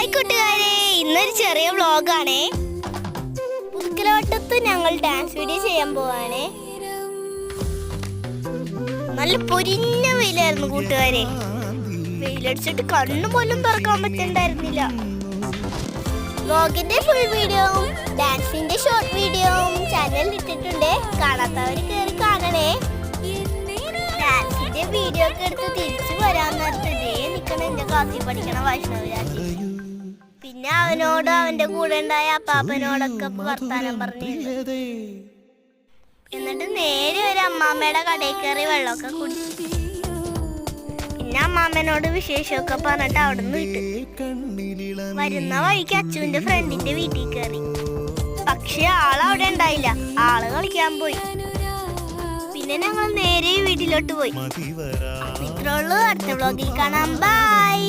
Hi കൂട്ടുകാരെ, ഇന്നൊരു ചെറിയ വ്ളോഗാണേ. പുതുക്കലോട്ടത്ത് ഞങ്ങൾ ഡാൻസ് വീഡിയോ ചെയ്യാൻ പോവാണേ. നല്ല പൊരിഞ്ഞ വെയിലായിരുന്നു കൂട്ടുകാരെ. വെയിലടിച്ചിട്ട് കണ്ണു പോലും തുറക്കാൻ പറ്റണ്ടായിരുന്നില്ല. വ്ളോഗിന്റെ ഫുൾ വീഡിയോവും ഡാൻസിന്റെ ഷോർട്ട് വീഡിയോവും ചാനലിൽ ഇട്ടിട്ടുണ്ട്. കാണാത്തവർ കയറി കാണണേ. ഡാൻസിന്റെ വീഡിയോ ഒക്കെ എടുത്ത് തിരിച്ചു വരാൻ നേരത്തെ നിൽക്കണ എന്റെ ക്ലാസ്സിൽ പഠിക്കണ വൈഷ്ണവരാജി. പിന്നെ അവനോട് അവന്റെ കൂടെ ഉണ്ടായ അപ്പാപ്പനോടൊക്കെ വർത്താനം പറഞ്ഞു. എന്നിട്ട് നേരെ ഒരു അമ്മാമ്മയുടെ കടയിൽ കയറി വെള്ളമൊക്കെ കുടിച്ചു. പിന്നെ അമ്മാമ്മനോട് വിശേഷമൊക്കെ പറഞ്ഞിട്ട് അവിടെ നിന്ന് വിട്ടു. വരുന്ന വഴിക്ക് അച്ചുവിന്റെ ഫ്രണ്ടിന്റെ വീട്ടിൽ കയറി. പക്ഷെ ആളവിടെ ഉണ്ടായില്ല, ആള് കളിക്കാൻ പോയി. പിന്നെ ഞങ്ങൾ നേരെ വീട്ടിലോട്ട് പോയി. ഇത്രയുള്ളൂ. അടുത്ത വ്ളോഗിൽ കാണാം. ബൈ.